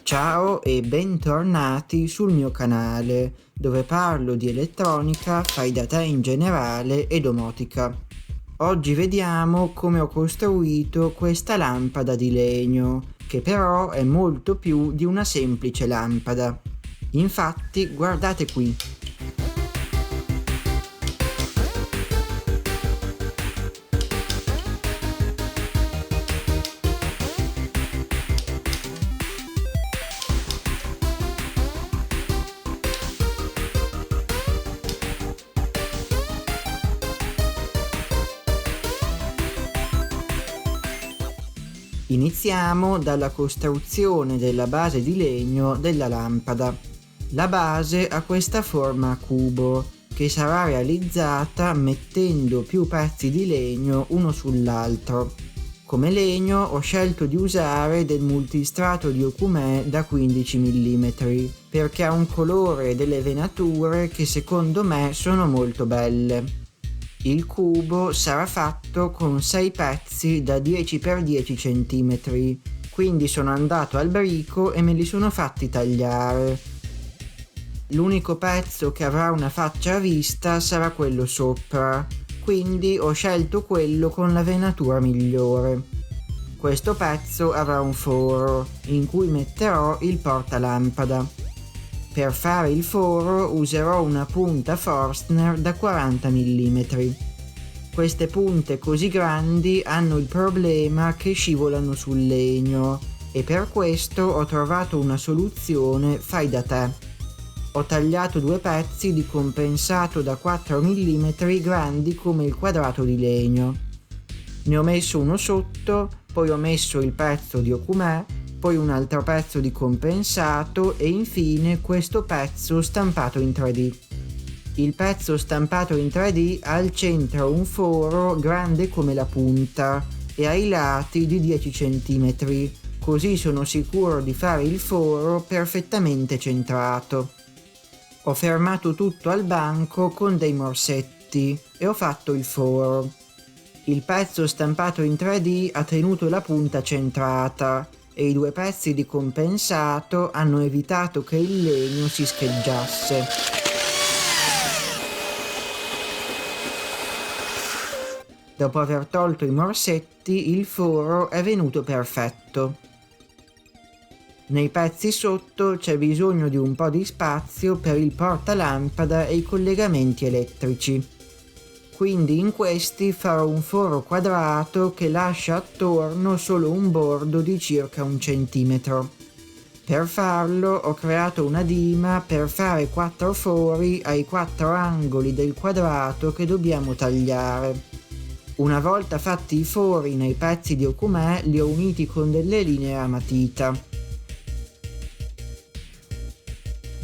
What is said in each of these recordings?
Ciao e bentornati sul mio canale, dove parlo di elettronica, fai da te in generale e domotica. Oggi vediamo come ho costruito questa lampada di legno, che però è molto più di una semplice lampada. Infatti, guardate qui. Iniziamo dalla costruzione della base di legno della lampada. La base ha questa forma a cubo, che sarà realizzata mettendo più pezzi di legno uno sull'altro. Come legno ho scelto di usare del multistrato di Okumé da 15 mm, perché ha un colore e delle venature che secondo me sono molto belle. Il cubo sarà fatto con 6 pezzi da 10x10 cm, quindi sono andato al brico e me li sono fatti tagliare. L'unico pezzo che avrà una faccia a vista sarà quello sopra, quindi ho scelto quello con la venatura migliore. Questo pezzo avrà un foro, in cui metterò il portalampada. Per fare il foro userò una punta Forstner da 40 mm. Queste punte così grandi hanno il problema che scivolano sul legno e per questo ho trovato una soluzione fai da te. Ho tagliato 2 pezzi di compensato da 4 mm grandi come il quadrato di legno. Ne ho messo uno sotto, poi ho messo il pezzo di Okumé, poi un altro pezzo di compensato e infine questo pezzo stampato in 3D. Il pezzo stampato in 3D ha al centro un foro grande come la punta e ai lati di 10 cm, così sono sicuro di fare il foro perfettamente centrato. Ho fermato tutto al banco con dei morsetti e ho fatto il foro. Il pezzo stampato in 3D ha tenuto la punta centrata e i 2 pezzi di compensato hanno evitato che il legno si scheggiasse. Dopo aver tolto i morsetti, il foro è venuto perfetto. Nei pezzi sotto c'è bisogno di un po' di spazio per il portalampada e i collegamenti elettrici. Quindi in questi farò un foro quadrato che lascia attorno solo un bordo di circa 1 centimetro. Per farlo ho creato una dima per fare 4 fori ai 4 angoli del quadrato che dobbiamo tagliare. Una volta fatti i fori nei pezzi di Okumé li ho uniti con delle linee a matita.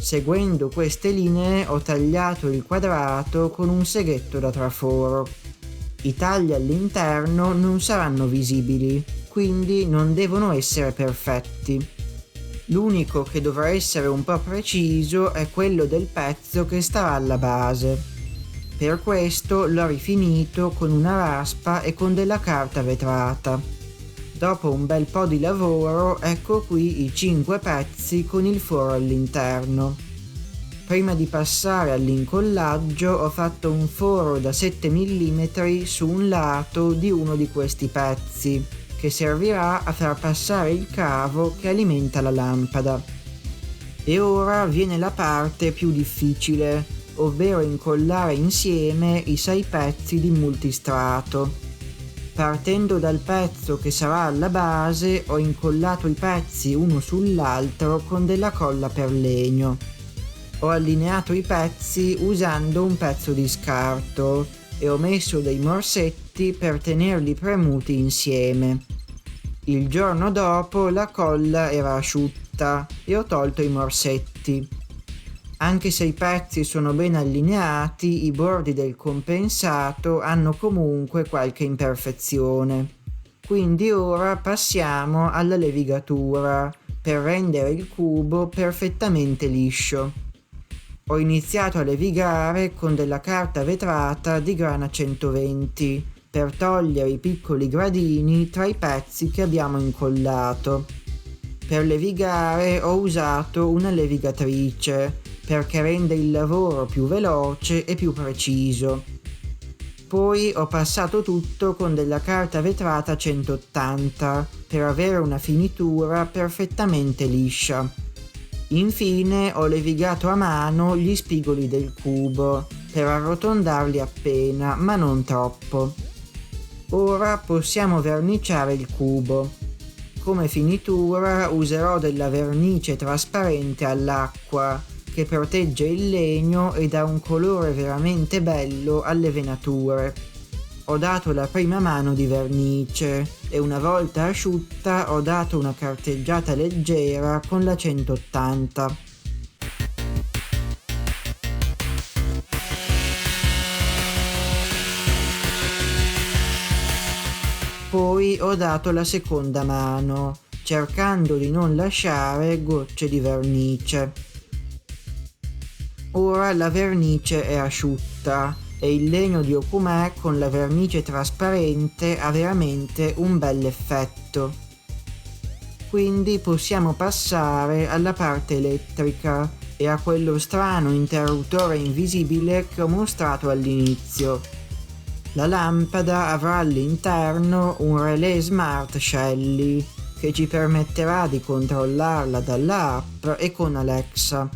Seguendo queste linee ho tagliato il quadrato con un seghetto da traforo. I tagli all'interno non saranno visibili, quindi non devono essere perfetti. L'unico che dovrà essere un po' preciso è quello del pezzo che starà alla base. Per questo l'ho rifinito con una raspa e con della carta vetrata. Dopo un bel po' di lavoro, ecco qui i 5 pezzi con il foro all'interno. Prima di passare all'incollaggio ho fatto un foro da 7 mm su un lato di uno di questi pezzi, che servirà a far passare il cavo che alimenta la lampada. E ora viene la parte più difficile, ovvero incollare insieme i 6 pezzi di multistrato. Partendo dal pezzo che sarà alla base, ho incollato i pezzi uno sull'altro con della colla per legno. Ho allineato i pezzi usando un pezzo di scarto e ho messo dei morsetti per tenerli premuti insieme. Il giorno dopo la colla era asciutta e ho tolto i morsetti. Anche se i pezzi sono ben allineati, i bordi del compensato hanno comunque qualche imperfezione. Quindi ora passiamo alla levigatura per rendere il cubo perfettamente liscio. Ho iniziato a levigare con della carta vetrata di grana 120 per togliere i piccoli gradini tra i pezzi che abbiamo incollato. Per levigare ho usato una levigatrice perché rende il lavoro più veloce e più preciso. Poi ho passato tutto con della carta vetrata 180 per avere una finitura perfettamente liscia. Infine ho levigato a mano gli spigoli del cubo per arrotondarli appena, ma non troppo. Ora possiamo verniciare il cubo. Come finitura userò della vernice trasparente all'acqua che protegge il legno e dà un colore veramente bello alle venature. Ho dato la prima mano di vernice e una volta asciutta ho dato una carteggiata leggera con la 180. Poi ho dato la seconda mano, cercando di non lasciare gocce di vernice. Ora la vernice è asciutta e il legno di Okoumé con la vernice trasparente ha veramente un bel effetto. Quindi possiamo passare alla parte elettrica e a quello strano interruttore invisibile che ho mostrato all'inizio. La lampada avrà all'interno un relè smart Shelly che ci permetterà di controllarla dalla app e con Alexa.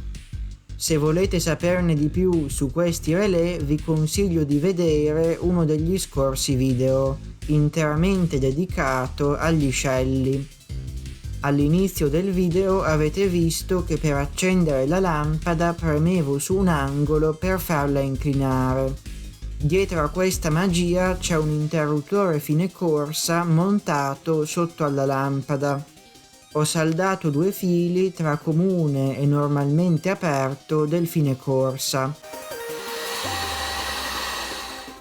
Se volete saperne di più su questi relè vi consiglio di vedere uno degli scorsi video interamente dedicato agli Shelly. All'inizio del video avete visto che per accendere la lampada premevo su un angolo per farla inclinare. Dietro a questa magia c'è un interruttore fine corsa montato sotto alla lampada. Ho saldato 2 fili tra comune e normalmente aperto del fine corsa.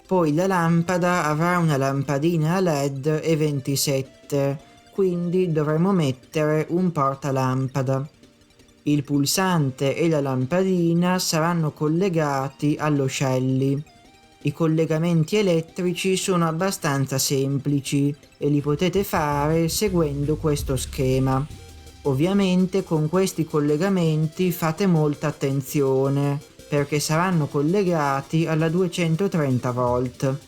Poi la lampada avrà una lampadina a LED e 27, quindi dovremo mettere un portalampada. Il pulsante e la lampadina saranno collegati allo Shelly. I collegamenti elettrici sono abbastanza semplici e li potete fare seguendo questo schema. Ovviamente con questi collegamenti fate molta attenzione perché saranno collegati alla 230 volt.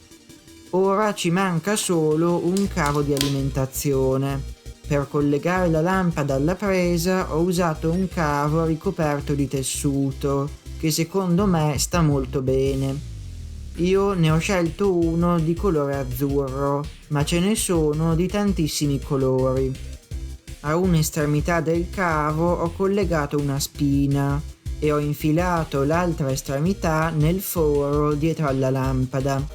Ora ci manca solo un cavo di alimentazione. Per collegare la lampada alla presa ho usato un cavo ricoperto di tessuto che secondo me sta molto bene. Io ne ho scelto uno di colore azzurro, ma ce ne sono di tantissimi colori. A un'estremità del cavo ho collegato una spina e ho infilato l'altra estremità nel foro dietro alla lampada.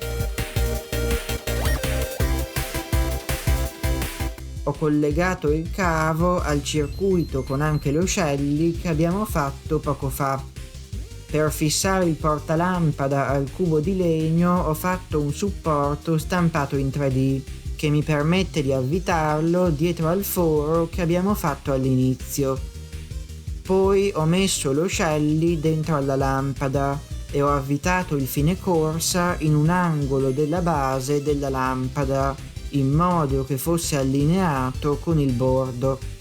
Ho collegato il cavo al circuito con anche lo Shelly che abbiamo fatto poco fa. Per fissare il portalampada al cubo di legno ho fatto un supporto stampato in 3D che mi permette di avvitarlo dietro al foro che abbiamo fatto all'inizio. Poi ho messo lo Shelly dentro alla lampada e ho avvitato il fine corsa in un angolo della base della lampada in modo che fosse allineato con il bordo.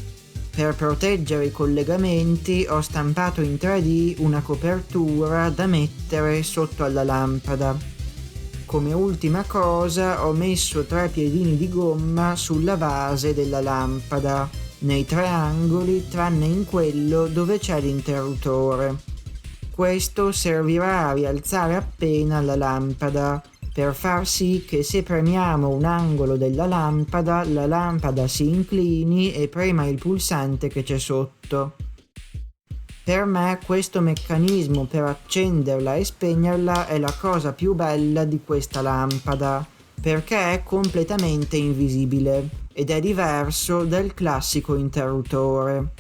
Per proteggere i collegamenti ho stampato in 3D una copertura da mettere sotto alla lampada. Come ultima cosa ho messo 3 piedini di gomma sulla base della lampada, nei 3 angoli tranne in quello dove c'è l'interruttore. Questo servirà a rialzare appena la lampada, per far sì che se premiamo un angolo della lampada, la lampada si inclini e prema il pulsante che c'è sotto. Per me questo meccanismo per accenderla e spegnerla è la cosa più bella di questa lampada, perché è completamente invisibile ed è diverso dal classico interruttore.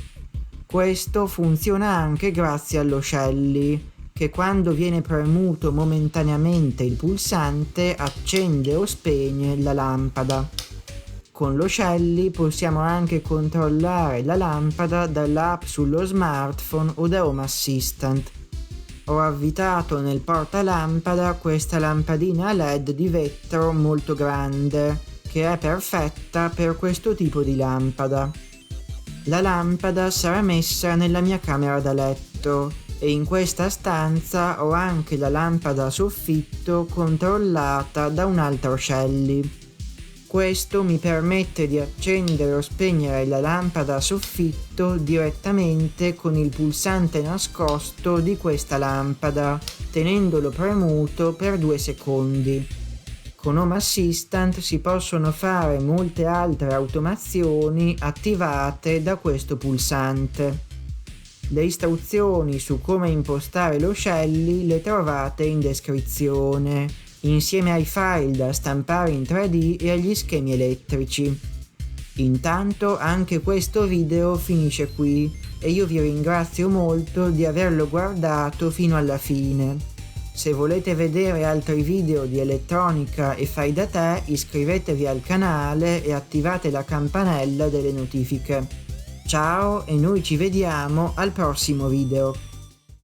Questo funziona anche grazie allo Shelly, che quando viene premuto momentaneamente il pulsante accende o spegne la lampada. Con lo Shelly possiamo anche controllare la lampada dall'app sullo smartphone o da Home Assistant. Ho avvitato nel portalampada questa lampadina LED di vetro molto grande, che è perfetta per questo tipo di lampada. La lampada sarà messa nella mia camera da letto e in questa stanza ho anche la lampada a soffitto controllata da un altro Shelly. Questo mi permette di accendere o spegnere la lampada a soffitto direttamente con il pulsante nascosto di questa lampada, tenendolo premuto per 2 secondi. Con Home Assistant si possono fare molte altre automazioni attivate da questo pulsante. Le istruzioni su come impostare lo Shelly le trovate in descrizione, insieme ai file da stampare in 3D e agli schemi elettrici. Intanto anche questo video finisce qui e io vi ringrazio molto di averlo guardato fino alla fine. Se volete vedere altri video di elettronica e fai da te, iscrivetevi al canale e attivate la campanella delle notifiche. Ciao e noi ci vediamo al prossimo video.